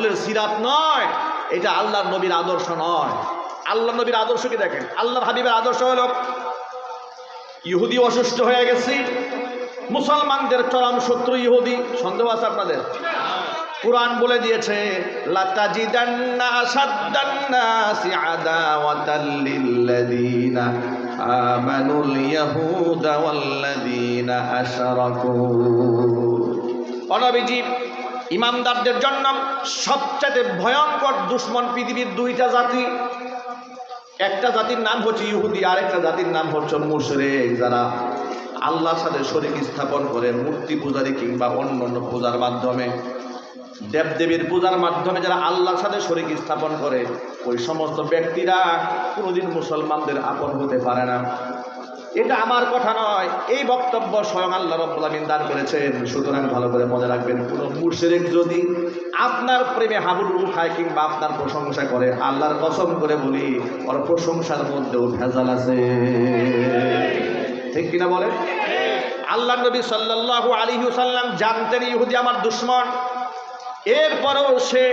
রসুলের সিরাত নয়, এটা আল্লাহর নবীর আদর্শ নয়। আল্লাহর নবীর আদর্শকে দেখেন, আল্লাহর হাবিবের আদর্শ হলো ইহুদি অসুস্থ হয়ে গেছে, মুসলমানদের চরম শত্রু ইহুদি। সন্দেহ আছে আপনাদের? কুরআন বলে দিয়েছে লাতাজিদান্না আসাদ্দান্নাসি আদাওয়াতাল লিল্লাযীনা আমানুল ইয়াহুদা ওয়াল্লাযীনা আশরাকু। নবীজি ইমানদারদের জন্য সবচেয়ে ভয়ঙ্কর দুশমন পৃথিবীর দুইটা জাতি। একটা জাতির নাম হচ্ছে ইহুদি, আর একটা জাতির নাম হচ্ছে মুশরিক, যারা আল্লাহর সাথে শরীক স্থাপন করে মূর্তি পূজারি কিংবা অন্যান্য পূজার মাধ্যমে, দেবদেবীর পূজার মাধ্যমে যারা আল্লাহর সাথে শরীক স্থাপন করে, ওই সমস্ত ব্যক্তিরা কোনোদিন মুসলমানদের আপন হতে পারে না। এটা আমার কথা নয়, এই বক্তব্য স্বয়ং আল্লাহ রাব্বুল আমিন দান করেছেন। সুতরাং ভালো করে মনে রাখবেন, কোন মুশরিক যদি আপনার প্রেমে হাবুডুবু খায় কিংবা আপনার প্রশংসা করে, আল্লাহর কসম করে বলি ওর প্রশংসার মধ্যেও ভেজাল আছে। ঠিক কিনা বলেন? আল্লাহ নবী সাল্লাল্লাহু আলাইহি ওয়াসাল্লাম জানতেন ইহুদি আমার দুশমন, এরপরেও সে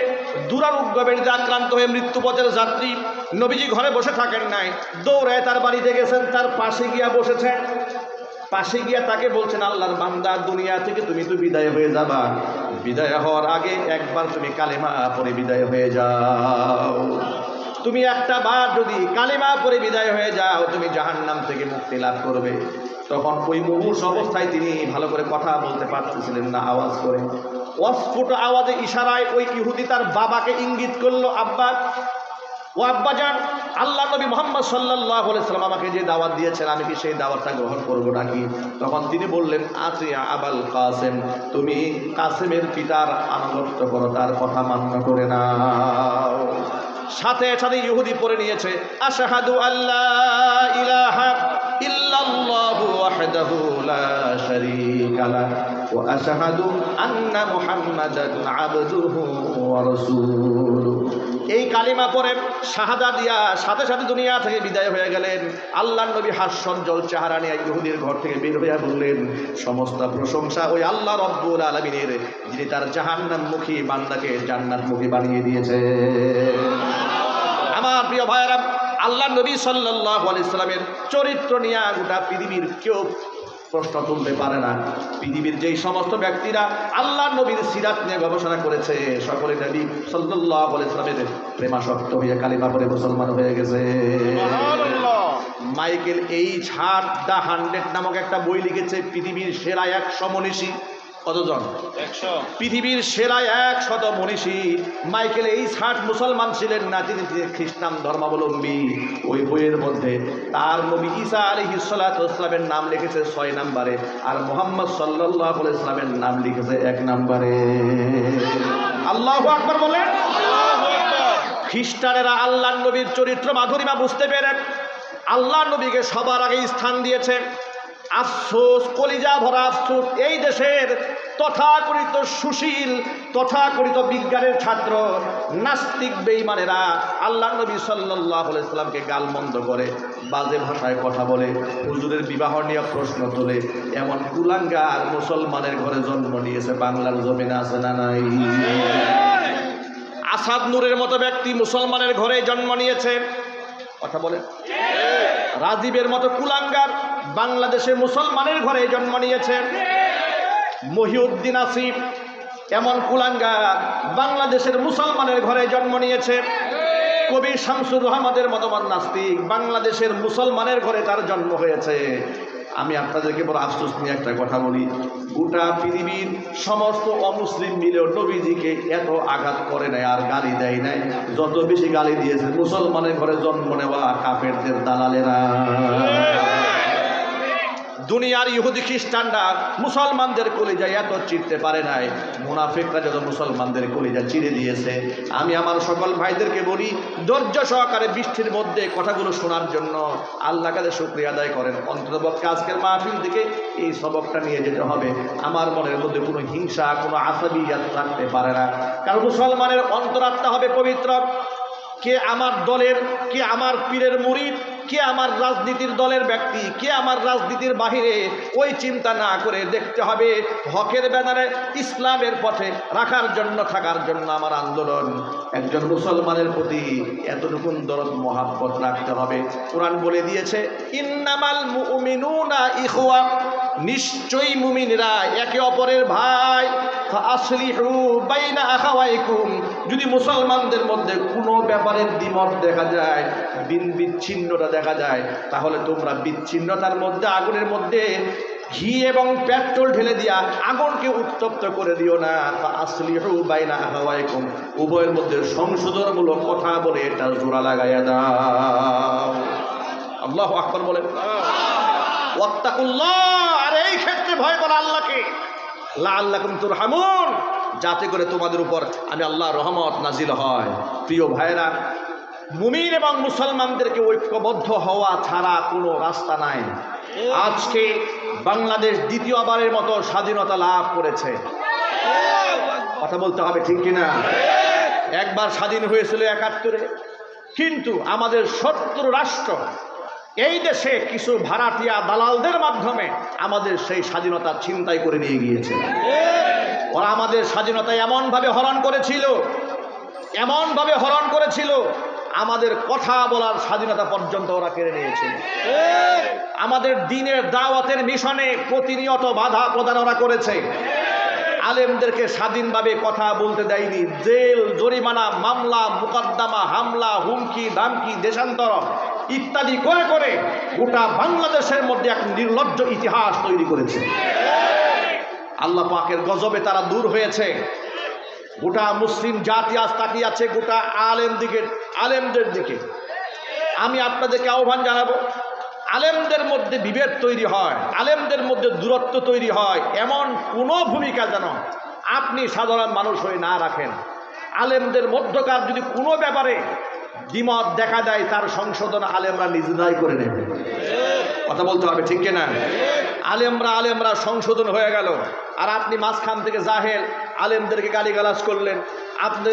দুরারোগ্য ব্যাধিতে আক্রান্ত হয়ে মৃত্যুপথের যাত্রী। নবীজি ঘরে বসে থাকেন নাই, দৌড়ায় তার বাড়িতে গেছেন, তার পাশে গিয়া বসেছেন। পাশে গিয়া তাকে বলছেন, আল্লাহর বান্দা, দুনিয়া থেকে তুমি তো বিদায় হয়ে যাবা, বিদায় হওয়ার আগে একবার তুমি কালেমা পড়ে বিদায় হয়ে যাও। তুমি একটা বার যদি কালেমা পড়ে বিদায় হয়ে যাও, তুমি জাহান্নাম থেকে মুক্তি লাভ করবে। তখন ওই মুমূর্ষ অবস্থায় তিনি ভালো করে কথা বলতে পারতেছিলেন না, আওয়াজ করে অস্ফুট আওয়াজে ইশারায় ওই ইহুদি তার বাবাকে ইঙ্গিত করলো, আব্বা, ও আব্বা যান, আল্লাহ নবী মুহাম্মদ সাল্লাল্লাহু আলাইহি সাল্লাম আমাকে যে দাওয়াত দিয়েছেন, আমি কি সেই দাওয়াতটা গ্রহণ করবো নাকি? তখন তিনি বললেন, আতিয়া আবাল কাসেম, তুমি কাসেমের পিতার আনুগত্য করো, তার কথা মান্য করে নাও। সাথে সাথে ইহুদি পড়ে নিয়েছে, আশহাদু আল্লাহ ইলাহা ইল্লাল্লাহু ওয়াহদাহু লা শারীকা লাহু ওয়া আশহাদু আন্না মুহাম্মাদান আবদুহু ওয়া রাসূলুহু। এই কালিমা পড়ে শাহাদা দিয়া সাথে সাথে দুনিয়া থেকে বিদায় হয়ে গেলেন। আল্লাহর নবী হাস্যোজ্জ্বল চেহারা নিয়ে ইহুদির ঘর থেকে বের হইয়া বললেন, সমস্ত প্রশংসা ওই আল্লাহ রাব্বুল আলামিনের, যিনি তার জাহান্নামমুখী বান্দাকে জান্নাতমুখী বানিয়ে দিয়েছে। আমার প্রিয় ভাইয়েরা, আল্লাহ নবী সাল্লাল্লাহু আলাইহি সাল্লামের চরিত্র নিয়ে গোটা পৃথিবীর কেউ প্রশ্ন তুলতে পারে না। পৃথিবীর যেই সমস্ত ব্যক্তিরা আল্লাহ নবীর সিরাত নিয়ে গবেষণা করেছে, সকলে নবী সাল্লাল্লাহু আলাইহি সাল্লামের প্রেমাসক্ত হয়ে কালিমা পড়ে মুসলমান হয়ে গেছে। মাইকেল এইচ হার্ট দ্য 100 নামক একটা বই লিখেছে, পৃথিবীর সেরা 100 মনীষী। কতজন? 100। পৃথিবীর সেরা 100 মনীষী। মাইকেল এইচ হার্ট মুসলমান ছিলেন না, তিনি খ্রিস্টান ধর্মাবলম্বী। ওই বইয়ের মধ্যে তার নবী ঈসা আলাইহিস সালাতু ওয়াস সালামের নাম লিখেছে 6 নম্বরে, আর মুহাম্মদ সাল্লাল্লাহু আলাইহি সাল্লামের নাম লিখেছে 1 নম্বরে। আল্লাহু আকবার বলেন। আল্লাহু আকবার। খ্রিস্টানেরা আল্লাহর নবীর চরিত্র মাধুরিমা বুঝতে পেরে আল্লাহর নবীকে সবার আগে স্থান দিয়েছে। আফসোস, কলিজা ভরা আফসোস, এই দেশের তথাকথিত সুশীল, তথাকথিত বিজ্ঞানের ছাত্র নাস্তিক বেঈমানেরা আল্লাহর নবী সাল্লাল্লাহু আলাইহি সাল্লামকে গালমন্দ করে, বাজে ভাষায় কথা বলে, হুজুরের বিবাহ নিয়ে প্রশ্ন তোলে। এমন কুলাঙ্গার মুসলমানের ঘরে জন্ম নিয়েছে বাংলার জমিনে, আছে না নাই? আসাদ নূরের মতো ব্যক্তি মুসলমানের ঘরে জন্ম নিয়েছে, কথা বলে। রাজীবের মতো কুলাঙ্গার বাংলাদেশে মুসলমানের ঘরে জন্ম নিয়েছে। মহিউদ্দিন আসিফ এমন কুলাঙ্গার বাংলাদেশের মুসলমানের ঘরে জন্ম নিয়েছে। কবি শামসুর রহমানের মতো নাস্তিক বাংলাদেশের মুসলমানের ঘরে তার জন্ম হয়েছে। আমি আপনাদেরকে বড় আফসোস নিয়ে একটা কথা বলি, গোটা পৃথিবীর সমস্ত অমুসলিম মিলেও নবীজিকে এত আঘাত করে নাই আর গালি দেয় নাই, যত বেশি গালি দিয়েছে মুসলমানের ঘরে জন্ম নেওয়া কাফেরদের দালালেরা। দুনিয়ার ইহুদি খ্রিস্টানরা মুসলমানদের কলিজা এত চিরতে পারে নাই, মুনাফিকরা যত মুসলমানদের কলিজা চিরে দিয়েছে। আমি আমার সকল ভাইদেরকে বলি, ধৈর্য সহকারে বৃষ্টির মধ্যে কথাগুলো শোনার জন্য আল্লাহর কাছে শুকরিয়া আদায় করেন। অন্ততপক্ষে আজকের মাহফিল থেকে এই সবকটা নিয়ে যেতে হবে। আমার মনের মধ্যে কোনো হিংসা, কোনো আসাবিয়াত থাকতে পারে না, কারণ মুসলমানের অন্তরাত্মা হবে পবিত্র। কে আমার দলের, কে আমার পীরের মুরিদ, কে আমার রাজনীতির দলের ব্যক্তি, কে আমার রাজনীতির বাহিরে, ওই চিন্তা না করে দেখতে হবে হকের ব্যানারে ইসলামের পথে রাখার জন্য, থাকার জন্য আমার আন্দোলন। একজন মুসলমানের প্রতি এতটুকু দরদ মহাব্বত রাখতে হবে। কোরআন বলে দিয়েছে ইন্নামাল মুমিনুনা ইখওয়া, নিশ্চয়ই মুমিনরা একে অপরের ভাই। ফাসলিহু বাইনা আখাওয়াইকুম, যদি মুসলমানদের মধ্যে কোনো ব্যাপারের দ্বিমত দেখা যায়, বিচ্ছিন্নতা দেখা যায়, তাহলে তোমরা বিচ্ছিন্নতার মধ্যে, আগুনের মধ্যে ঘি এবং পেট্রোল ঢেলে দিয়া আগুনকে উত্তপ্ত করে দিও না। ফাসলিহু বাইনা আখাওয়াইকুম, উভয়ের মধ্যে সংশোধনমূলক কথা বলে এটা জোড়া লাগাইয়া দাও। আল্লাহু আকবার বলেন। ওয়াত্তাকুল্লাহ, আর এই ক্ষেত্রে ভয় করো আল্লাহকে, লাআল্লাকুম তুরহামুন, যাতে করে তোমাদের উপর আমি আল্লাহর রহমত নাজিল হয়। প্রিয় ভাইরা, মুমিন এবং মুসলমানদেরকে ঐক্যবদ্ধ হওয়া ছাড়া কোনো রাস্তা নাই। আজকে বাংলাদেশ দ্বিতীয়বারের মতো স্বাধীনতা লাভ করেছে, কথা বলতে হবে ঠিক কিনা? একবার স্বাধীন হয়েছিল ৭১, কিন্তু আমাদের শত্রু রাষ্ট্র এই দেশে কিছু ভাড়াটিয়া দালালদের মাধ্যমে আমাদের সেই স্বাধীনতা ছিনতাই করে নিয়ে গিয়েছে। ওরা আমাদের স্বাধীনতা এমনভাবে হরণ করেছিল, আমাদের কথা বলার স্বাধীনতা পর্যন্ত ওরা কেড়ে নিয়েছিল। আমাদের দ্বীনের দাওয়াতের মিশনে প্রতিনিয়ত বাধা প্রদান ওরা করেছে। আলেমদেরকে স্বাধীনভাবে কথা বলতে দেয়নি। জেল, জরিমানা, মামলা, মুকদ্দমা, হামলা, হুমকি, ধামকি, দেশান্তর ইত্যাদি করে করে গোটা বাংলাদেশের মধ্যে এক নির্লজ্জ ইতিহাস তৈরি করেছে। আল্লাহ পাকের গজবে তারা দূর হয়েছে। গোটা মুসলিম জাতি আজ তাকিয়ে আছে গোটা আলেমদের দিকে। আমি আপনাদেরকে আহ্বান জানাবো, আলেমদের মধ্যে বিভেদ তৈরি হয়, আলেমদের মধ্যে দূরত্ব তৈরি হয়, এমন কোনো ভূমিকা যেন আপনি সাধারণ মানুষ হয়ে না রাখেন। আলেমদের মধ্যকার যদি কোনো ব্যাপারে দ্বিমত দেখা দেয়, তার সংশোধন আলেমরা নিজেরাই করে নেবে। কথা বলতে হবে ঠিক কিনা? আলেমরা সংশোধন হয়ে গেল, আর আপনি মাঝখান থেকে জাহেল আলেমদেরকে গালিগালাজ করলেন, আপনি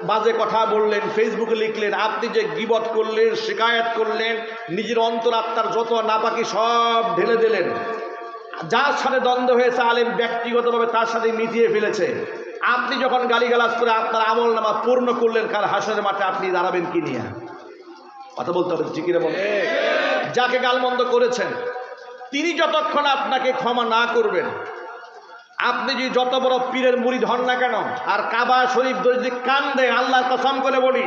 বাজে কথা বললেন, ফেসবুকে লিখলেন, আপনি যে গীবত করলেন, শিকায়েত করলেন, নিজের অন্তরাত্মার যত নাপাকি সব ঢেলে দিলেন। যার সাথে দ্বন্দ্ব হয়েছে আলেম ব্যক্তিগতভাবে তার সাথে মিটিয়ে ফেলেছে। আপনি যখন গালিগালাজ করে আপনার আমল নামা পূর্ণ করলেন, কাল হাসরের মাঠে আপনি দাঁড়াবেন কি নিয়ে? কথা বলতে হবে ঠিক কিনা বলেন? যাকে গালমন্দ করেছেন তিনি যতক্ষণ আপনাকে ক্ষমা না করবেন, আপনি যদি যত বড় পীরের মুরিদ হন না কেন, আর কাবা শরীফ যদি কান্দে, আল্লাহর কসম করে বলি,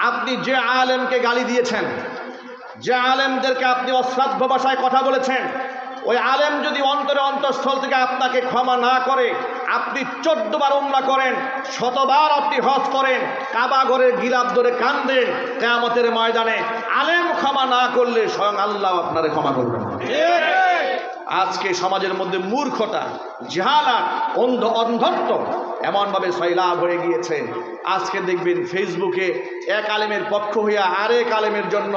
আপনি যে আলেমকে গালি দিয়েছেন, যে আলেমদেরকে আপনি অশ্রাদ্ধ ভাষায় কথা বলেছেন, ওই আলেম যদি অন্তরে অন্তঃস্থল থেকে আপনাকে ক্ষমা না করে, আপনি 14 বার উমরা করেন, 100 বার আপনি হজ করেন, কাবা ঘরের গিলাপ ধরে কান্দেন, কিয়ামতের ময়দানে আলেম ক্ষমা না করলে স্বয়ং আল্লাহ আপনারে ক্ষমা করবেন। আজকে সমাজের মধ্যে মূর্খতা, জাহালাত, অন্ধত্ব এমনভাবে সয়লাভ হয়ে গিয়েছে। আজকে দেখবেন ফেসবুকে এক আলেমের পক্ষ হইয়া আরেক আলেমের জন্য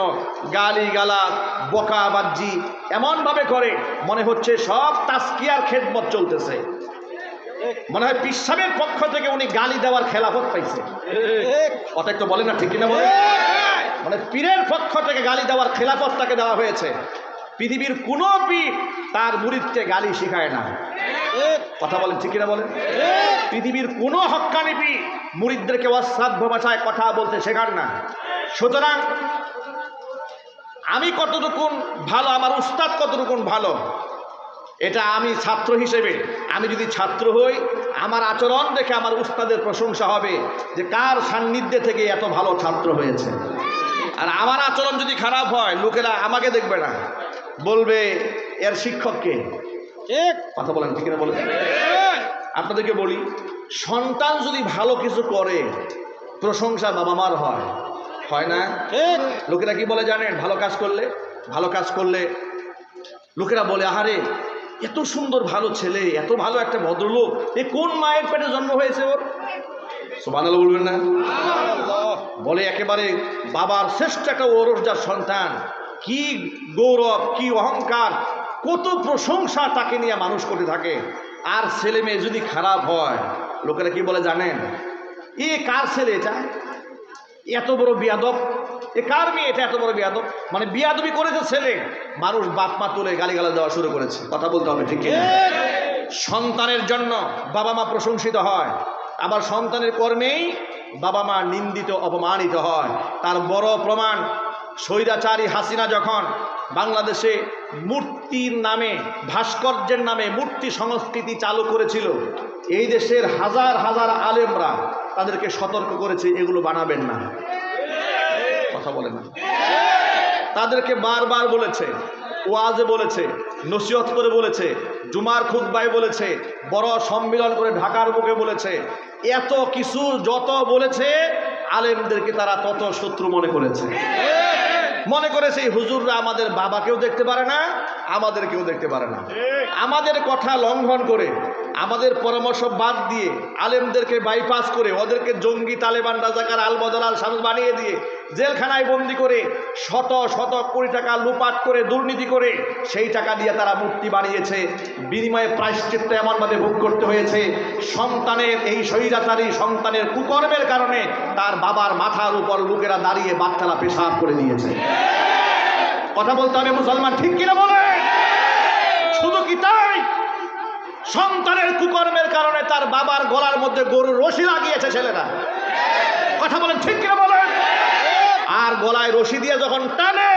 গালিগালাজ, বকাবাজি এমনভাবে করে, মনে হচ্ছে সব তাসকিয়ার খেদমত চলতেছে। মনে হয় পিসাবের পক্ষ থেকে উনি গালি দেওয়ার খেলাফত পাইছে। কথা একটু বলেন না ঠিক কিনা বলেন? মানে পীরের পক্ষ থেকে গালি দেওয়ার খেলাফত তাকে দেওয়া হয়েছে। পৃথিবীর কোনো পীর তার মুরিদকে গালি শিখায় না। কথা বলেন ঠিক কিনা বলেন? পৃথিবীর কোনো হক্কানি পীর মুরিদদেরকে অশ্রাদ্ধ ভাষায় কথা বলতে শেখান না। সুতরাং আমি কতটুকুন ভালো, আমার উস্তাদ কতটুকুন ভালো, এটা আমি ছাত্র হিসেবে, আমি যদি ছাত্র হই, আমার আচরণ দেখে আমার উস্তাদের প্রশংসা হবে যে কার সান্নিধ্যে থেকে এত ভালো ছাত্র হয়েছে। আর আমার আচরণ যদি খারাপ হয়, লোকেরা আমাকে দেখবে না, বলবে এর শিক্ষককে। কথা বলেন ঠিক না বলেন? আপনাদেরকে বলি, সন্তান যদি ভালো কিছু করে, প্রশংসা বাবা মার হয় না? লোকেরা কি বলে জানেন? ভালো কাজ করলে লোকেরা বলে, আহারে এত সুন্দর ভালো ছেলে, এত ভালো একটা ভদ্রলোক, এ কোন মায়ের পেটে জন্ম হয়েছে ওর? সুবহানাল্লাহ বলবেন না? বলে একেবারে বাবার শ্রেষ্ঠ একটা ওরসজার সন্তান, কি গৌরব, কি অহংকার, কত প্রশংসা তাকে নিয়ে মানুষ করতে থাকে। আর ছেলে মেয়ে যদি খারাপ হয়, লোকেরা কি বলে জানেন? এ কার ছেলে এটা? এত বড় বিয়াদব, এ কার মেয়ে? এটা এত বড় বিয়াদব, মানে বিয়াদবি করেছে ছেলে, মানুষ বাপ মা তুলে গালিগালাজ দেওয়া শুরু করেছে। কথা বলতে হবে, ঠিক কিনা? সন্তানের জন্য বাবা মা প্রশংসিত হয়, আবার সন্তানের কর্মেই বাবা মা নিন্দিত অপমানিত হয়। তার বড় প্রমাণ, স্বৈরাচারী হাসিনা যখন বাংলাদেশে মূর্তির নামে, ভাস্কর্যের নামে মূর্তি সংস্কৃতি চালু করেছিল, এই দেশের হাজার হাজার আলেমরা তাদেরকে সতর্ক করেছে, এগুলো বানাবেন না। কথা বলে না, তাদেরকে বারবার বলেছে, ওয়াজে বলেছে, নসিহত করে বলেছে, জুমার খুতবায় বলেছে, বড় সম্মেলন করে ঢাকার বুকে বলেছে, এত কিছু যত বলেছে, আলেমদেরকে তারা তত শত্রু মনে করেছে। মনে করেছে এই হুজুররা আমাদের বাবাকেও দেখতে পারে না, আমাদেরকেও দেখতে পারে না। আমাদের কথা লঙ্ঘন করে, আমাদের পরামর্শ বাদ দিয়ে, আলেমদেরকে বাইপাস করে, ওদেরকে জঙ্গি, তালেবান, রাজাকার, আল বদর, আল শামস বানিয়ে দিয়ে জেলখানায় বন্দি করে শত শত কোটি টাকা লুপাট করে, দুর্নীতি করে, সেই টাকা দিয়ে তারা মূর্তি বানিয়েছে। বিনিময়ে প্রায়শ্চিত্ত এমনভাবে ভোগ করতে হয়েছে, সন্তানের এই স্বৈরাচারী সন্তানের কুকর্মের কারণে তার বাবার মাথার উপর লোকেরা দাঁড়িয়ে বাচ্চারা পেশাব করে দিয়েছে। কথা বলতে হবে মুসলমান, ঠিক কিনা বলে? শুধু কি তাই, সন্তানের কুকর্মের কারণে তার বাবার গলার মধ্যে গরুর রশি লাগিয়েছে ছেলেরা। কথা বলেন, ঠিক কিনা বলেন? আর গলায় রশি দিয়ে যখন টানে,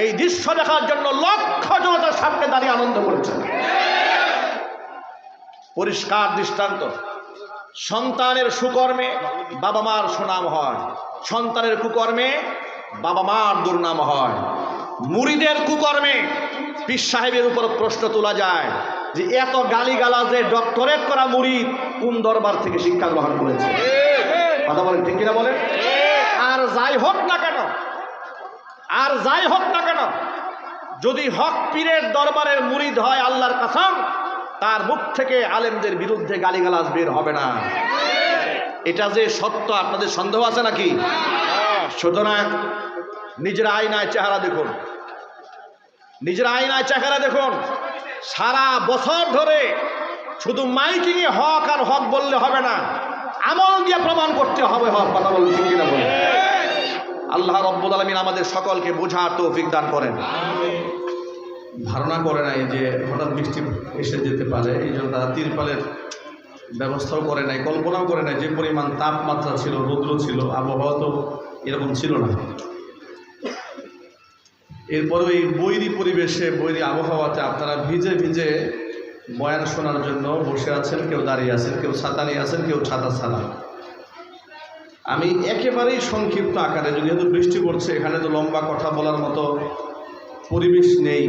এই দৃশ্য দেখার জন্য লক্ষ জনতার সামনে দাঁড়িয়ে আনন্দ করেছে। পরিষ্কার দৃষ্টান্ত, সন্তানের সুকর্মে বাবা মার সুনাম হয়, সন্তানের কুকর্মে বাবা মার দুর্নাম হয়। মুরিদের কুকর্মে পীর সাহেবের উপর প্রশ্ন তোলা যায় যে এত গালিগালাজে ডক্টরেট করা মুরিদ কোন দরবার থেকে শিক্ষা গ্রহণ করেছে? কথা বলেন, ঠিক কিনা বলেন? আর যাই হোক না কেন, আর যাই হোক না কেন, যদি হক পীরের দরবারের মুরিদ হয়, আল্লাহর কসম, তার মুখ থেকে আলেমদের বিরুদ্ধে গালিগালাজ বের হবে না। এটা যে সত্য, আপনাদের সন্দেহ আছে নাকি? সুতরাং নিজের আয়নায় চেহারা দেখুন, নিজের আয়নায় চেহারা দেখুন। সারা বছর ধরে শুধু মাইকিংয়ে হক আর হক বললে হবে না, আমল দিয়ে প্রমাণ করতে হবে হক। কথা বলুন, ঠিক কিনা বলেন? আল্লাহ রব্বুল আলামিন আমাদের সকলকে বোঝার তৌফিক দান করেন। ধারণা করে নাই যে হঠাৎ বৃষ্টি এসে যেতে পারে, এই জন্য তারা তিরপালের ব্যবস্থাও করে নাই, কল্পনাও করে নাই যে পরিমাণ তাপমাত্রা ছিল, রৌদ্র ছিল, আবহাওয়া তো এরকম ছিল না। এরপরে এই বৈরী পরিবেশে, বৈরী আবহাওয়াতে আপনারা ভিজে ভিজে বয়ান শোনার জন্য বসে আছেন, কেউ দাঁড়িয়ে আছেন, কেউ ছাতা নিয়ে আছেন, কেউ ছাতা ছাড়া। আমি একেবারেই সংক্ষিপ্ত আকারে, যেহেতু বৃষ্টি পড়ছে, এখানে তো লম্বা কথা বলার মতো পরিবেশ নেই,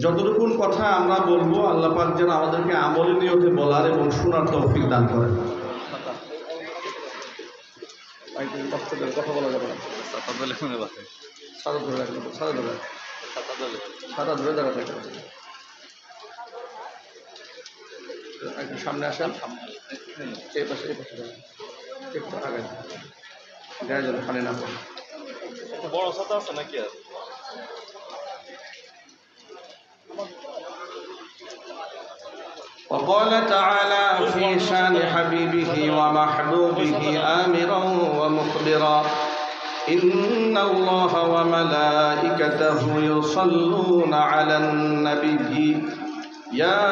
যতটুকুন কথা আমরা বলবো আল্লাহ পাক যেন আমাদেরকে আমলে নিয়তে বলার এবং শোনার তৌফিক দান করেন। কথা বলা যাবে না, ছাতা ধরে রাখবেন, ছাতা ধরে দাঁড়া থাকবে। একটু সামনে আসেন, এই পাশে একটু আগে, গায়ে যেন পানি না পড়ে। বড় ছাতা আছে নাকি? আর وقال تعالى في شان حبيبه ومحبوبه آمرا ومخبرا إن الله وملائكته يصلون على النبي يا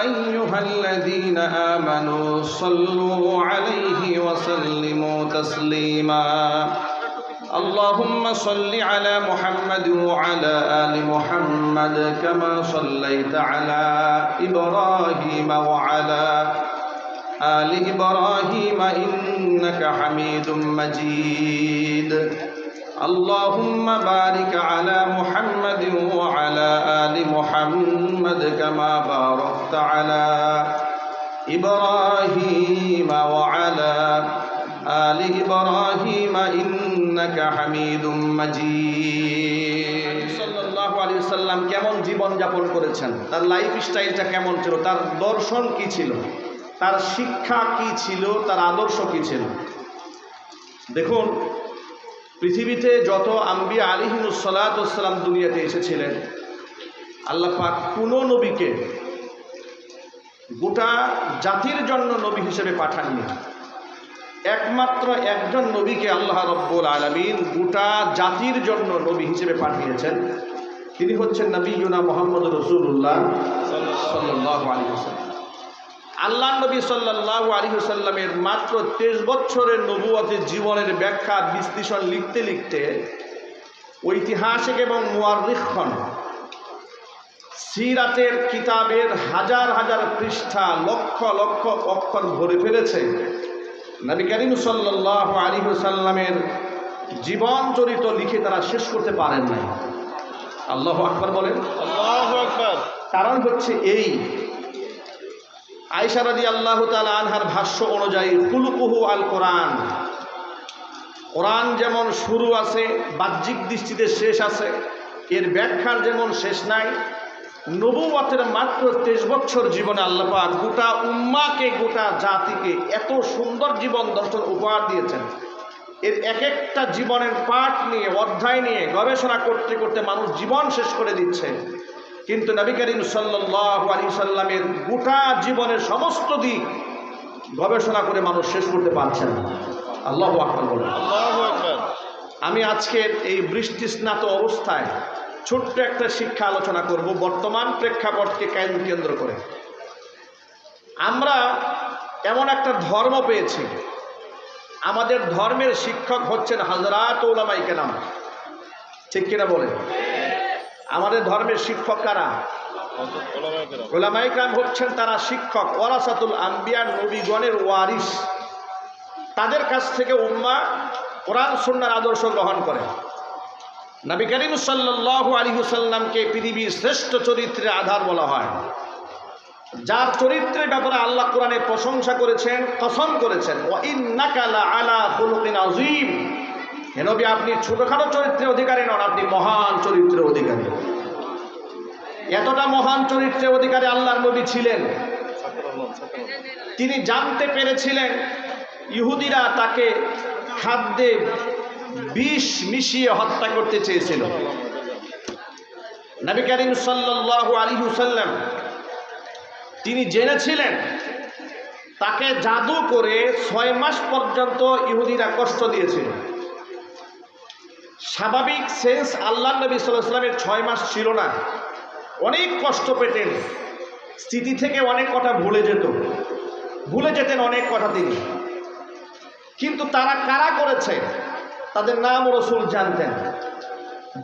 أيها الذين آمنوا صلوا عليه وسلموا تسليما اللهم صل على محمد وعلى آل محمد كما صليت على إبراهيم وعلى آل إبراهيم إنك حميد مجيد اللهم بارك على محمد وعلى آل محمد كما باركت على إبراهيم وعلى آل إبراهيم إنك حميد مجيد সাল্লাল্লাহু আলাইহি ওয়াসাল্লাম কেমন জীবন যাপন করেছেন, তার লাইফ স্টাইলটা কেমন ছিল, তার দর্শন কি ছিল, তার শিক্ষা কি ছিল, তার আদর্শ কি ছিল। দেখুন, পৃথিবীতে যত আম্বিয়া আলাইহিমুস সালাতু ওয়াস সালাম দুনিয়াতে এসেছিলেন, আল্লাহ পাক কোনো নবীকে গোটা জাতির জন্য নবী হিসেবে পাঠাননি। একমাত্র একজন নবীকে আল্লাহ রাব্বুল আলামিন গোটা জাতির জন্য নবী হিসেবে পাঠিয়েছেন। তিনি হচ্ছেন নবিয়ুনা মুহাম্মদ রাসূলুল্লাহ সাল্লাল্লাহু আলাইহি ওয়াসাল্লাম। আল্লাহ নবী সাল্লাল্লাহু আলাইহি ওয়াসাল্লামের মাত্র 23 বছরের নবুয়তের জীবনের ব্যাখ্যা বিশ্লেষণ লিখতে লিখতে ঐতিহাসিক এবং মুআররিখগণ সিরাতের কিতাবের হাজার হাজার পৃষ্ঠা লক্ষ লক্ষ অক্ষর ভরে ফেলেছে। নবী করিম সাল্লাল্লাহু আলাইহি ওয়াসাল্লামের জীবন চরিত লিখে তারা শেষ করতে পারেন নাই। আল্লাহু আকবার বলেন। আল্লাহু আকবার। কারণ হচ্ছে এই, আয়েশা রাদিয়াল্লাহু তাআলা আনহার ভাষ্য অনুযায়ী খুলুকুহু আল কোরআন, কোরআন যেমন শুরু আছে বাহ্যিক দৃষ্টিতে শেষ আছে, এর ব্যাখ্যার যেমন শেষ নাই, নবুয়তের মাত্র 23 বছর জীবনে আল্লাহ পাক গোটা উম্মাকে গোটা জাতিকে এত সুন্দর জীবন দর্শন উপহার দিয়েছেন। এর এক একটা জীবনের পাঠ নিয়ে অধ্যায় নিয়ে গবেষণা করতে করতে মানুষ জীবন শেষ করে দিচ্ছে, কিন্তু নবী করিম সাল্লাল্লাহু আলাইহি সাল্লামের গোটা জীবনের সমস্ত দিক গবেষণা করে মানুষ শেষ করতে পারছে না। আল্লাহু আকবার বলেন। আল্লাহু আকবার। আমি আজকের এই বৃষ্টিস্নাত অবস্থায় ছোট্ট একটা শিক্ষা আলোচনা করব বর্তমান প্রেক্ষাপটকে কেন্দ্র করে। আমরা এমন একটা ধর্ম পেয়েছি, আমাদের ধর্মের শিক্ষক হচ্ছেন হযরত উলামায়ে কেরাম, ঠিক কিনা বলেন? আমাদের ধর্মের শিক্ষক কারা? উলামায়ে কেরাম হচ্ছেন তারা শিক্ষক, ওয়ারাসাতুল আম্বিয়া, নবীগণের ওয়ারিস। তাদের কাছ থেকে উম্মাহ কোরআন সুন্নাহর আদর্শ গ্রহণ করে। নবী করিম সাল্লাল্লাহু আলাইহি ওয়াসাল্লামকে পৃথিবীর শ্রেষ্ঠ চরিত্রের আধার বলা হয়, যার চরিত্রের ব্যাপারে আল্লাহ কোরআনে প্রশংসা করেছেন, কসম করেছেন, ওয়া ইন্নাকা লাআলা খুলুকিন আযীম। হে নবী, আপনি ছোটখাটো চরিত্রের অধিকারী নন, আপনি মহান চরিত্রের অধিকারী। এতটা মহান চরিত্রের অধিকারী আল্লাহর নবী ছিলেন, তিনি জানতে পেরেছিলেন ইহুদিরা তাকে খাদ্যে বিষ মিশিয়ে হত্যা করতে চেয়েছিল। নবী করিম সাল্লাল্লাহু আলাইহি ওয়াসাল্লাম তিনি জেনেছিলেন তাকে জাদু করে 6 মাস পর্যন্ত ইহুদিরা কষ্ট দিয়েছিল। স্বাভাবিক সেন্স আল্লাহ নবী সাল্লাল্লাহু আলাইহি ওয়াসাল্লামের 6 মাস ছিল না, অনেক কষ্ট পেতেন, স্মৃতি থেকে অনেক কথা ভুলে যেতেন অনেক কথা তিনি। কিন্তু তারা কারা করেছে তাদের নাম রাসূল জানতেন।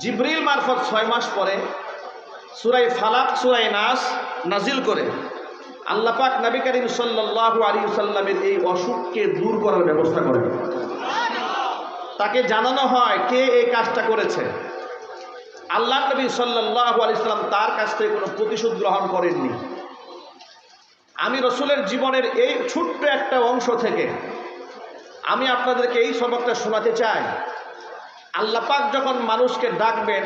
জিবরিল মারফত 6 মাস পরে সূরা ফালাক সূরা নাস নাজিল করে আল্লাহ পাক নবী করিম সাল্লাল্লাহু আলাইহি ওয়াসাল্লামের এই অসুখকে দূর করার ব্যবস্থা করেন। তাকে জানানো হয় কে এই কাজটা করেছে। আল্লাহ নবী সাল্লাল্লাহু আলাইহি ওয়াসাল্লাম তার কাছ থেকে কোনো প্রতিশোধ গ্রহণ করেননি। আমি রাসূলের জীবনের এই ছোট্ট একটা অংশ থেকে আমি আপনাদেরকে এই সবকটা শোনাতে চাই। আল্লাহ পাক যখন মানুষকে ডাকবেন,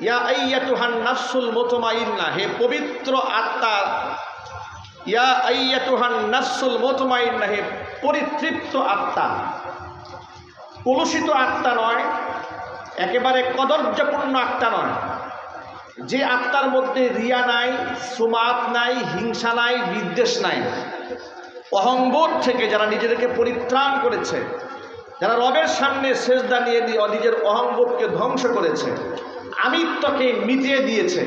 ইয়া আইয়াতুহান নাফসুল মুতমাইন্না, হে পবিত্র আত্মা, ইয়া আইয়াতুহান নাফসুল মুতমাইন্না, হে পরিতৃপ্ত আত্মা, কলুষিত আত্মা নয়, একেবারে কদর্যপূর্ণ আত্মা নয়, যে আত্মার মধ্যে রিয়া নাই, সুমাত নাই, হিংসা নাই, বিদ্বেষ নাই, অহংবোধ থেকে যারা নিজেদেরকে পরিত্রাণ করেছে, যারা রবের সামনে সেজদা নিয়ে দিয়ে নিজের অহংবোধকে ধ্বংস করেছে, আমিত্বকে মিটিয়ে দিয়েছে,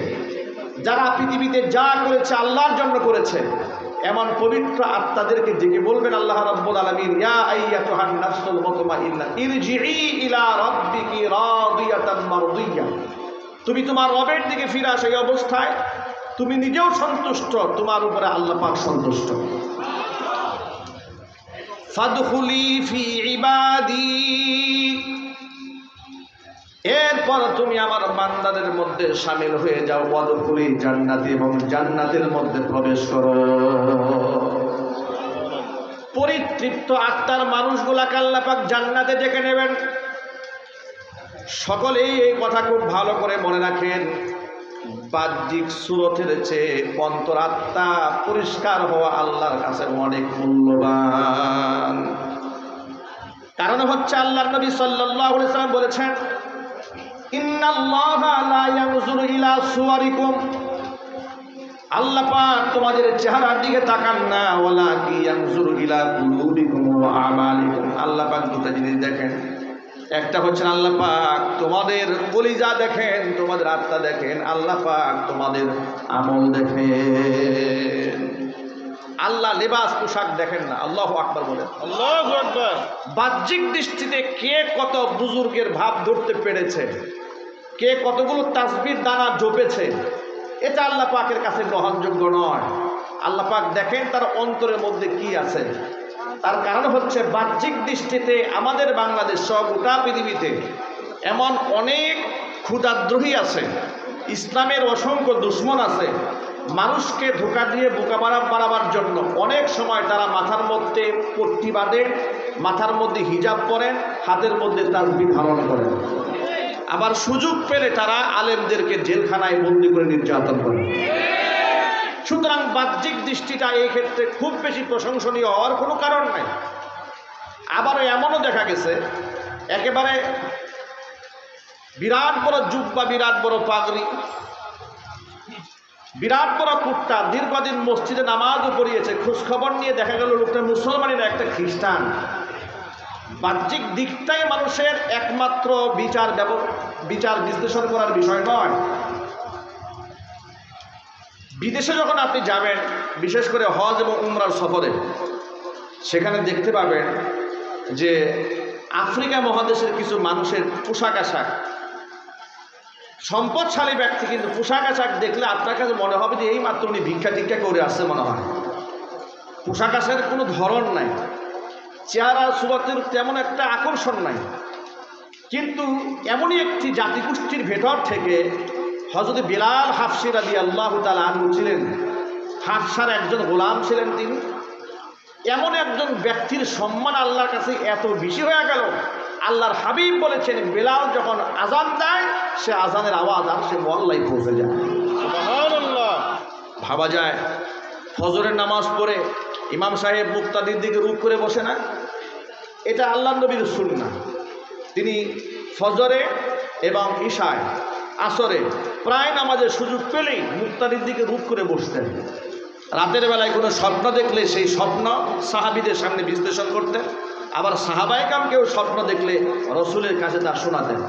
যারা পৃথিবীতে যা করেছে আল্লাহর জন্য করেছে, এমন পবিত্র আত্মাদেরকে ডেকে বলবেন আল্লাহ রাব্বুল আলামিন, ইয়া আইয়াতুহান নাফসুল মুতমাইন্না ইরজিই ইলা রাব্বিকি রাদিয়াতান মারদিয়া, তুমি তোমার রবের দিকে ফিরে আসো এই অবস্থায় তুমি নিজেও সন্তুষ্ট, তোমার উপরে আল্লাহ পাক সন্তুষ্ট। ফাদখুলি ফি ইবাদি, এরপর তুমি আমার বান্দাদের মধ্যে শামিল হয়ে যাও। ওয়াদখুলি জান্নাতি, এবং জান্নাতের মধ্যে প্রবেশ করো। পরিতৃপ্ত আত্মার মানুষগুলাকে আল্লাহ পাক জান্নাতে ডেকে নেবেন। সকলেই এই কথা খুব ভালো করে মনে রাখেন, বাহ্যিক সুরতের চেয়ে অন্তরাত্মা পরিষ্কার হওয়া আল্লাহর কাছে অনেক মূল্যবান। কারণ হচ্ছে আল্লাহর নবী সাল্লাল্লাহু আলাইহি ওয়াসাল্লাম বলেছেন, ইন্নাল্লাহা লা ইয়ানজুরু ইলা সুওয়ারিকুম, আল্লাহ পাক তোমাদের চেহারার দিকে তাকান না, ওয়ালাকিন ইয়ানজুরু ইলা কুলুবিকুম ওয়া আমালিকুম, আল্লাহ পাক দুটো জিনিস দেখেন। একটা হচ্ছে আল্লাহ পাক তোমাদের কলিজা দেখেন, তোমাদের আত্মা দেখেন, আল্লাহ পাক তোমাদের আমল দেখেন। আল্লাহ লেবাস পোশাক দেখেন না। আল্লাহু আকবার বলেন। আল্লাহু আকবার। বাহ্যিক দৃষ্টিতে কে কত বুজুর্গের ভাব ধরতে পেরেছে, কে কতগুলো তাসবির দানা জপেছে, এটা আল্লাহ পাকের কাছে গ্রহণযোগ্য নয়। আল্লাহ পাক দেখেন তার অন্তরের মধ্যে কি আছে। তার কারণ হচ্ছে বাহ্যিক দৃষ্টিতে আমাদের বাংলাদেশ সহ গোটা পৃথিবীতে এমন অনেক ক্ষুধাদ্রোহী আছে, ইসলামের অসংখ্য দুশ্মন আছে। মানুষকে ধোঁকা দিয়ে বোকা বাড়াবার জন্য অনেক সময় তারা মাথার মধ্যে পট্টি বাঁধে, মাথার মধ্যে হিজাব পরেন, হাতের মধ্যে তাসবিহ ধারণ করেন। আবার সুযোগ পেলে তারা আলেমদেরকে জেলখানায় বন্দি করে নির্যাতন করে। সুতরাং বাহ্যিক দৃষ্টিটা এই ক্ষেত্রে খুব বেশি প্রশংসনীয় হওয়ার কোনো কারণ নাই। আবারও এমনও দেখা গেছে একেবারে বিরাট বড় জুব্বা, বিরাট বড় পাগড়ি, বিরাট বড় কুর্তা, দীর্ঘদিন মসজিদে নামাজও পড়িয়েছে, খোঁজখবর নিয়ে দেখা গেল লোকটা মুসলমানের একটা খ্রিস্টান। বাহ্যিক দিকটাই মানুষের একমাত্র বিচার বিশ্লেষণ করার বিষয় নয়। বিদেশে যখন আপনি যাবেন, বিশেষ করে হজ এবং উমরার সফরে, সেখানে দেখতে পাবেন যে আফ্রিকা মহাদেশের কিছু মানুষের পোশাক আশাক, সম্পদশালী ব্যক্তি কিন্তু পোশাক আশাক দেখলে আপনার কাছে মনে হবে যে এই মাত্র উনি ভিক্ষা টিক্ষা করে আসছে মনে হয়। পোশাক আশাকের কোনো ধরন নাই, চেহারা সুরতের তেমন একটা আকর্ষণ নাই। কিন্তু এমনই একটি জাতিগোষ্ঠীর ভেতর থেকে হযরত বিলাল হাফসি রাদিয়াল্লাহু তাআলা আনহু ছিলেন, হাফসার একজন গোলাম ছিলেন তিনি। এমন একজন ব্যক্তির সম্মান আল্লাহর কাছে এত বেশি হয়ে গেল, আল্লাহর হাবিব বলেছেন বেলাল যখন আজান দেয় সে আজানের আওয়াজ আর সে মহল্লায় পৌঁছে যায়। সুবহানাল্লাহ। ভাবা যায় ফজরের নামাজ পড়ে ইমাম সাহেব মুক্তাদির দিকে রুখ করে বসে না, এটা আল্লাহ নবীর সুন্নাহ। তিনি ফজরে এবং ইশায়, আসরে প্রায় নামাজের সুযোগ পেলেই মুক্তাদির দিকে রুখ করে বসতেন। রাতের বেলায় কোনো স্বপ্ন দেখলে সেই স্বপ্ন সাহাবীদের সামনে বিশ্লেষণ করতেন। আবার সাহাবায়ে কেরামকেও স্বপ্ন দেখলে রসুলের কাছে তা শোনাতেন।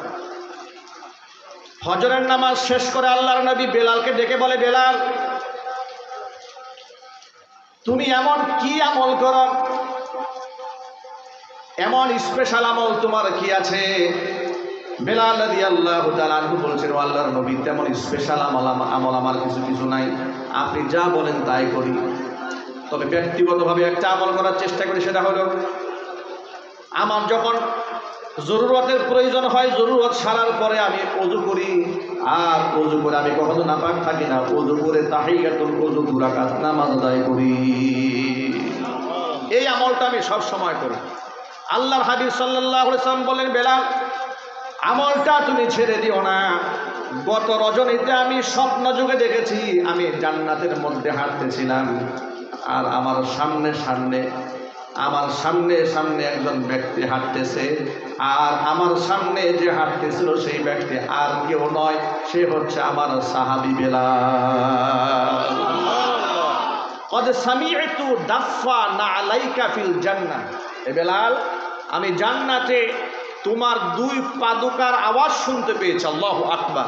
ফজরের নামাজ শেষ করে আল্লাহর নবী বেলালকে ডেকে বলে, বেলাল তুমি এমন কি আমল করো, এমন স্পেশাল আমল তোমার কি আছে? বেলাল রাদিয়াল্লাহু তাআলা আনহু বলছেন, ও আল্লাহর নবী তেমন স্পেশাল আমল আমার কিছু নাই, আপনি যা বলেন তাই করি। তবে ব্যক্তিগতভাবে একটা আমল করার চেষ্টা করি, সেটা হলো আমার যখন জরুরতের প্রয়োজন হয়, জরুরত সারার পরে আমি ওযু করি, আর ওযু করে আমি কখনো নাপাক থাকি না, ওযু করে তাহিয়াতুল ওযু 2 রাকাত নামাজ আদায় করি। এই আমলটা আমি সব সময় করি। আল্লাহর হাবিব সাল্লাল্লাহু আলাইহি ওয়াসাল্লাম বলেন, বেলাল আমলটা তুমি ছেড়ে দিও না। গত রজনীতে আমি স্বপ্ন যুগে দেখেছি আমি জান্নাতের মধ্যে হাঁটতেছিলাম, আর আমার সামনে একজন ব্যক্তি হাঁটতেছে, আর আমার সামনে যে হাঁটতেছিল সেই ব্যক্তি আর কেউ নয়, সে হচ্ছে আমার সাহাবী বেলাল। কদ সামি'তু দাফা না'লাইকা ফিল জান্নাহ, এ বেলাল আমি জান্নাতে তোমার 2 পাদুকার আওয়াজ শুনতে পেয়েছি। আল্লাহু আকবার।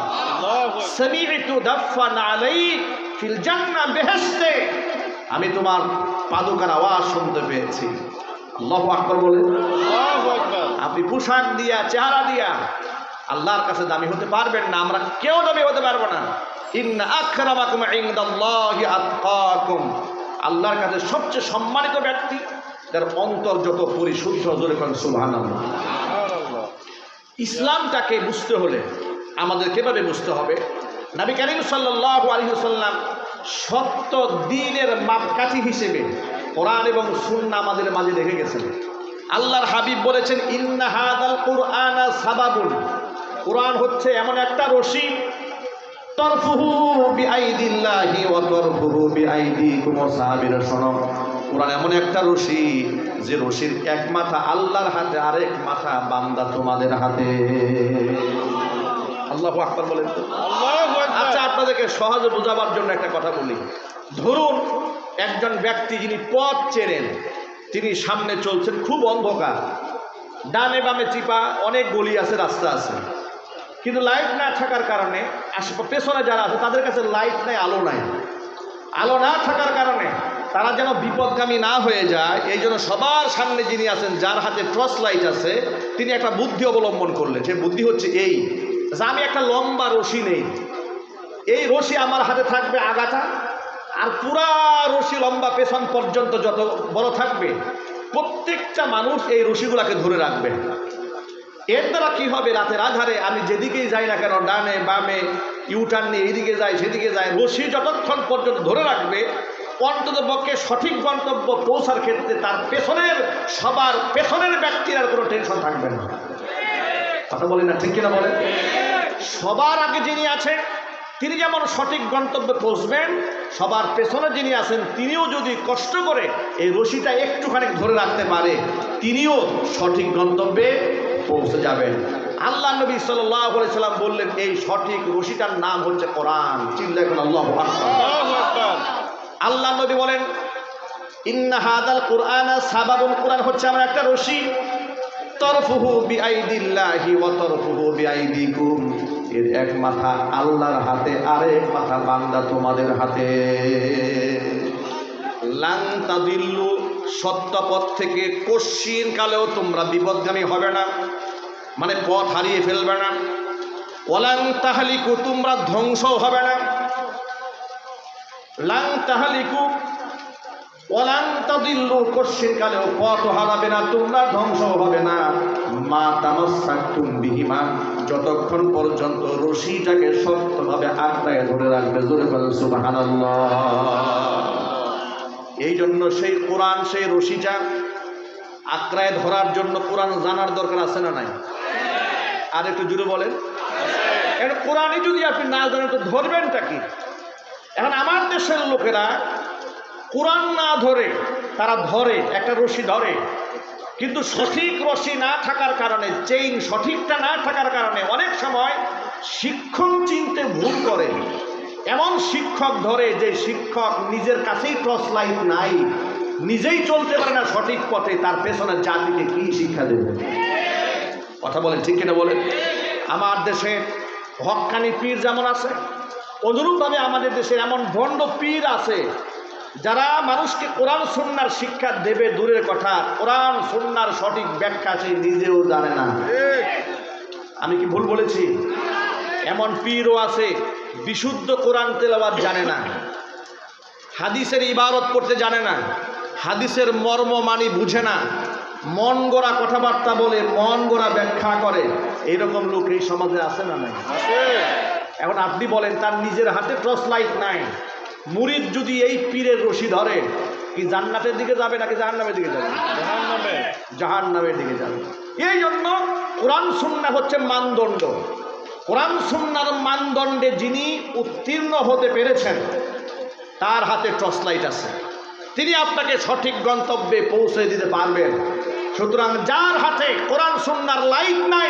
সামি'তু দাফা না'লাইক ফিল জান্নাহ, বেহেশতে আমি তোমার পাদুকার আওয়াজ শুনতে পেয়েছি। আল্লাহু আকবার বলে। আল্লাহু আকবার। আপনি পোশাক দিয়া, চেহারা দিয়া আল্লাহর কাছে দামি হতে পারবেন না, আমরা কেউ দামি হতে পারবো না। ইন্না আকরামাকুম ইনদাল্লাহি আতকাকুম, আল্লাহর কাছে সবচেয়ে সম্মানিত ব্যক্তি যার অন্তর যত পরিশুদ্ধ, জোরে বলেন সুবহানাল্লাহ। ইসলামটাকে বুঝতে হলে আমাদের কিভাবে বুঝতে হবে? নবী করিম সাল্লাল্লাহু আলাইহি ওয়াসাল্লাম সত্য দ্বীনের মাপকাঠি হিসেবে কোরআন এবং সুন্নাহ আমাদের মাঝে রেখে গেছেন। আল্লাহর হাবিব বলেছেন, ইন্না হাদাল কুরআনা সাবাবুন, কোরআন হচ্ছে এমন একটা রশি, তরফুহু বিআইদিল্লাহি ওয়া তরফুহু বিআইদিকুম। সাহাবীরা শোনো, কোরআন এমন একটা রশি যে রশির এক মাথা আল্লাহর হাতে, আরেক মাথা বান্দা তোমাদের হাতে। আল্লাহু আকবার বলেন তো। আল্লাহু আকবার। আচ্ছা, আপনাদেরকে সহজে বোঝাবার জন্য একটা কথা বলি। ধরুন একজন ব্যক্তি যিনি পথ চেনেন, তিনি সামনে চলছেন, খুব অন্ধকার, ডানে বামে চিপা অনেক গলি আছে, রাস্তা আছে, কিন্তু লাইট না থাকার কারণে আশেপাশে পেছনে যারা আছে তাদের কাছে লাইট নাই, আলো নাই। আলো না থাকার কারণে তারা যেন বিপদগামী না হয়ে যায়, এই জন্য সবার সামনে যিনি আছেন, যার হাতে টর্চ লাইট আছে, তিনি একটা বুদ্ধি অবলম্বন করলেন। সে বুদ্ধি হচ্ছে এই যে আমি একটা লম্বা রশি নেই, এই রশি আমার হাতে থাকবে আগাটা, আর পুরা রশি লম্বা পেছন পর্যন্ত যত বড় থাকবে, প্রত্যেকটা মানুষ এই রশিগুলাকে ধরে রাখবে। এর দ্বারা কী হবে, রাতের আধারে আমি যেদিকেই যাই না কেন, ডানে বামে ইউটার্ন নিয়ে এইদিকে যাই সেদিকে যাই, রশি যতক্ষণ পর্যন্ত ধরে রাখবে, অন্তত পক্ষে সঠিক গন্তব্য পৌঁছার ক্ষেত্রে তার পেছনের সবার পেছনের ব্যক্তির আর কোনো টেনশন থাকবে না। কথা বলি না, ঠিক কিনা বলেন? সবার আগে যিনি আছেন তিনি যেমন সঠিক গন্তব্যে পৌঁছবেন, সবার পেছনে যিনি আছেন তিনিও যদি কষ্ট করে এই রশিটা একটুখানি ধরে রাখতে পারে, তিনিও সঠিক গন্তব্যে পৌঁছে যাবেন। আল্লাহ নবী সাল্লাল্লাহু আলাইহি সাল্লাম বললেন, এই সঠিক রশিটার নাম হচ্ছে কোরআন। চিল্লায় বলেন আল্লাহু আকবার। আল্লাহু আকবার। আল্লাহ নবী বলেন, ইন্না হাদাল কুরআন সাবাবুল, কোরআন হচ্ছে আমার একটা রশি, তরফুহু বিআইদিল্লাহি ওয়া তরফুহু বিআইদিকুম, এর এক মাথা আল্লাহর হাতে, আরেক মাথা বান্দা তোমাদের হাতে। লান তাদিল্লু, সত্য পথ থেকে কশ্চিন কালেও তোমরা বিপদগামী হবে না, মানে পথ হারিয়ে ফেলবে না। ওয়ালান তাহলিকু, তোমরা ধ্বংস হবে না। লান তাহলিকু ওয়ালান তাদিল্লু, কশ্চিন কালেও পথ হারাবে না, তোমরা ধ্বংস হবে না। মা তামাসসাকতুম বিহিমা, যতক্ষণ পর্যন্ত রশিটাকে শক্তভাবে আঁকড়ায় ধরে রাখবে। জোরে বলেন সুবহানাল্লাহ। এই জন্য সেই কোরআন, সেই রশিটা আঁকড়ায় ধরার জন্য কোরআন জানার দরকার আছে না নাই? আর একটু জুড়ে বলেন। এখন কোরআনই যদি আপনি না জানেন তো ধরবেনটা কি? এখন আমার দেশের লোকেরা কোরআন না ধরে, তারা ধরে একটা রশি ধরে, কিন্তু সঠিক রশি না থাকার কারণে, চেইন সঠিকটা না থাকার কারণে অনেক সময় শিক্ষক চিনতে ভুল করে। এমন শিক্ষক ধরে যে শিক্ষক নিজের কাছেই টর্চ লাইট নাই, নিজেই চলতে পারে না সঠিক পথে, তার পেছনে জাতিকে কি শিক্ষা দেবে? কথা বলেন, ঠিক কিনা বলেন? আমার দেশে হক্কানি পীর যেমন আছে, অনুরূপভাবে আমাদের দেশে এমন ভণ্ড পীর আছে যারা মানুষকে কোরআন সুন্নাহর শিক্ষা দেবে দূরের কথা, কোরআন সুন্নাহর সঠিক ব্যাখ্যা সে নিজেও জানে না। আমি কি ভুল বলেছি? এমন পীরও আছে বিশুদ্ধ কোরআন তেলাওয়াত জানে না, হাদিসের ইবারত পড়তে জানে না, হাদিসের মর্ম মানি বুঝে না, মন গড়া কথাবার্তা বলে, মন গড়া ব্যাখ্যা করে। এইরকম লোক এই সমাজে আছে না নাই? এখন আপনি বলেন, তার নিজের হাতে টর্চ লাইট নাই, মুরিদ যদি এই পীরের রশি ধরে, কি জান্নাতের দিকে যাবে নাকি জাহান্নামের দিকে যাবে? জাহান্নামের দিকে যাবে। এই জন্য কোরআন সুন্নাহ হচ্ছে মানদণ্ড। কোরআন সুন্নাহর মানদণ্ডে যিনি উত্তীর্ণ হতে পেরেছেন, তার হাতে টর্চ লাইট আছে, তিনি আপনাকে সঠিক গন্তব্যে পৌঁছে দিতে পারবেন। সুতরাং যার হাতে কোরআন সুন্নাহর লাইট নাই,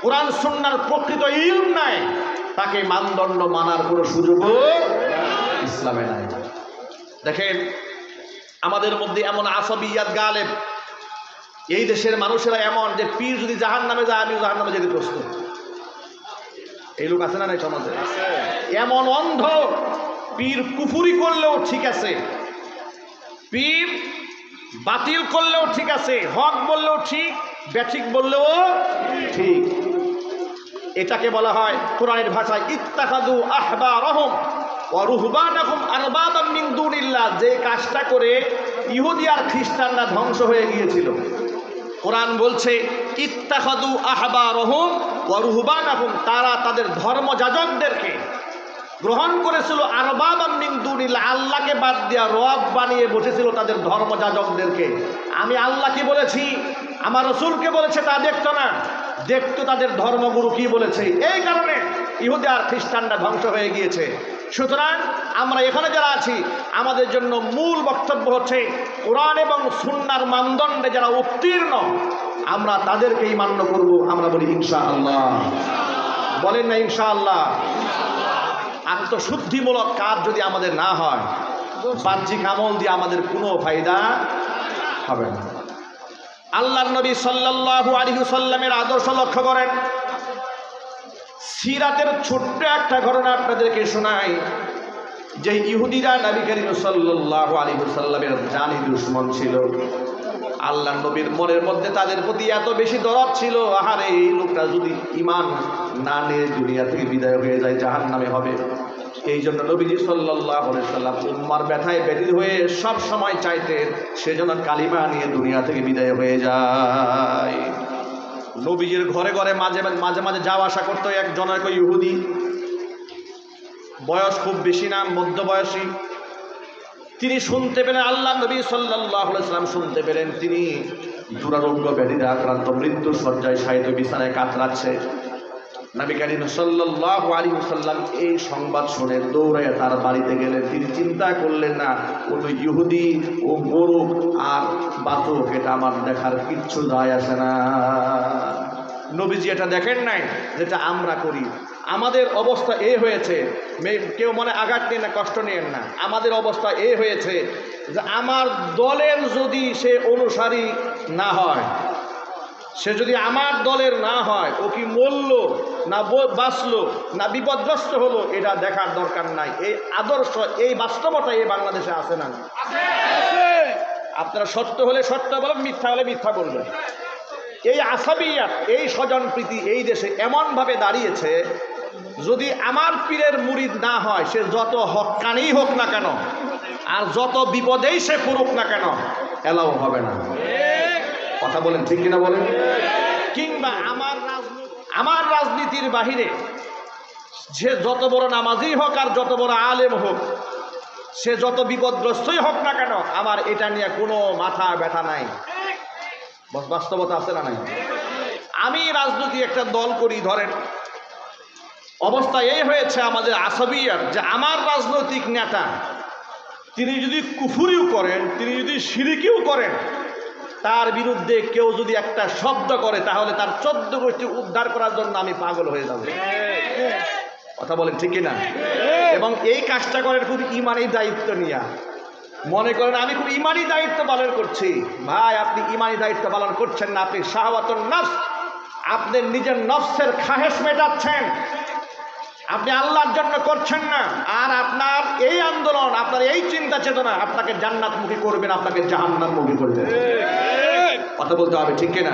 কোরআন সুন্নাহর প্রকৃত ইলম নাই, তাকে মানদণ্ড মানার কোনো সুযোগও ইসলামে নাই। দেখেন, আমাদের মধ্যে এমন আসাবিয়াত গালেব, এই দেশের মানুষেরা এমন যে পীর যদি জাহান্নামে যায়, আমিও জাহান্নামে যেতে প্রস্তুত। এই লোক আছে না নাই সমাজে? এমন অন্ধ, পীর কুফুরি করলেও ঠিক আছে, পীর বাতিল করলেও ঠিক আছে, হক বললেও ঠিক, ব্যাঠিক বললেও ঠিক। এটাকে বলা হয় কোরআনের ভাষায় ইত্তাখাযু আহবারহুম ওয়া রুহবানাহুম আরবাবাম মিন দুনিল্লাহ। যে কাজটা করে ইহুদি আর খ্রিস্টানরা ধ্বংস হয়ে গিয়েছিল, কোরআন বলছে ইত্তাখাযু আহবারহুম ওয়া রুহবানাহুম, তারা তাদের ধর্মযাজকদেরকে গ্রহণ করেছিল আরবাবাম মিন দুনিল্লাহ, আল্লাহকে বাদ দিয়া রব বানিয়ে বসেছিল তাদের ধর্মযাজকদেরকে। আমি আল্লাহ কি বলেছি, আমার রসুলকে বলেছে তা দেখতো না, দেখতো তাদের ধর্মগুরু কি বলেছে। এই কারণে ইহুদি আর খ্রিস্টানরা ধ্বংস হয়ে গিয়েছে। সুতরাং আমরা এখানে যারা আছি, আমাদের জন্য মূল বক্তব্য হচ্ছে কোরআন এবং সুন্নাহর মানদণ্ডে যারা উত্তীর্ণ, আমরা তাদেরকেই মান্য করব। আমরা বলি ইনশাআল্লাহ। বলেন না ইনশাআল্লাহ? আত্মশুদ্ধিমূলক কাজ যদি আমাদের না হয়, বাহ্যিক আমল দিয়ে আমাদের কোনো ফায়দা হবে না। আল্লাহর নবী সাল্লাল্লাহু আলাইহি ওয়াসাল্লামের আদর্শ লক্ষ্য করেন। সিরাতের ছোট্ট একটা ঘটনা আপনাদেরকে শোনাই, যে ইহুদিরা নবী করিম সাল্লাল্লাহু আলাইহি ওয়াসাল্লামের জানি দুশমন ছিল। আল্লাহ নবীর মনের মধ্যে তাদের প্রতি এত বেশি দরদ ছিল, আহারে এই লোকটা যদি ঈমান না নিয়ে দুনিয়া থেকে বিদায় হয়ে যায় জাহান্নামে হবে। এই জন্য নবীজি সাল্লাল্লাহু আলাইহি ওয়াসাল্লাম উম্মার ব্যথায় ব্যথিত হয়ে সব সময় চাইতেন সে যেন কালিমা নিয়ে দুনিয়া থেকে বিদায় হয়ে যায়। নবীজির ঘরে ঘরে মাঝে মাঝে যাওয়া আসা করতো এক জনৈক ইহুদি, বয়স খুব বেশি না, মধ্যবয়সী। তিনি শুনতে পেলেন, আল্লাহ নবী সাল্লাল্লাহু আলাইহি ওয়াসাল্লাম শুনতে পেলেন তিনি দুরারোগ্য ব্যাধিতে আক্রান্ত, মৃত্যুর শয্যায় শায়িত, বিছানায় কাতরাচ্ছে। নবী করিম সাল্লাল্লাহু আলাইহি ওয়াসাল্লাম এই সংবাদ শুনে দৌড়াইয়া তার বাড়িতে গেলেন। তিনি চিন্তা করলেন না ও তো ইহুদি, ও মরুক আর বাঁচুক এটা আমার দেখার কিচ্ছু যায় আসে না। নবীজি এটা দেখেন নাই যেটা আমরা করি। আমাদের অবস্থা এ হয়েছে, কেউ মনে আঘাত নিয়ে না, কষ্ট নিয়েন না। আমাদের অবস্থা এ হয়েছে যে আমার দলের যদি সে অনুসারী না হয়, সে যদি আমার দলের না হয়, ও কি মরল না বাঁচলো না বিপদগ্রস্ত হলো এটা দেখার দরকার নাই। এই আদর্শ, এই বাস্তবতা এই বাংলাদেশে আছে না? আপনারা সত্য হলে সত্য বলবেন, মিথ্যা হলে মিথ্যা বলবেন। এই আসাবিয়াত, এই স্বজনপ্রীতি এই দেশে এমনভাবে দাঁড়িয়েছে, যদি আমার পীরের মুরিদ না হয় সে যত হক্কানি হোক না কেন আর যত বিপদেই সে পড়ুক না কেন, এলাও হবে না। কথা বলেন, ঠিক কিনা বলেন? কিংবা আমার রাজনীতির বাহিরে সে যত বড় নামাজি হোক আর যত বড় আলেম হোক, সে যত বিপদগ্রস্তই হোক না কেন, আমার এটা নিয়ে কোনো মাথা ব্যথা নাই। বাস্তবতা আছে না নাই? আমি রাজনীতি একটা দল করি, ধরেন অবস্থা এই হয়েছে আমাদের আসাবিয়াত, যে আমার রাজনৈতিক নেতা তিনি যদি কুফরিও করেন, তিনি যদি শিরকিও করেন, তার বিরুদ্ধে কেউ যদি একটা শব্দ করে তাহলে তার 14 গোষ্ঠী উদ্ধার করার জন্য আমি পাগল হয়ে যাব। কথা বলেন, ঠিক কিনা? এবং এই কাজটা করেন খুব ইমানি দায়িত্ব নিয়ে। মনে করেন আমি খুব ইমানি দায়িত্ব পালন করছি। ভাই, আপনি ইমানি দায়িত্ব পালন করছেন না, আপনি শাহওয়াতুন নফস, আপনার নিজের নফসের খাহেশ মেটাচ্ছেন, আপনি আল্লাহর জন্য করছেন না। আর আপনার এই আন্দোলন, আপনার এই চিন্তা চেতনা আপনাকে জান্নাতমুখী করবেন, আপনাকে জাহান্নামমুখী করবে। কথা বলতে হবে, ঠিক কিনা?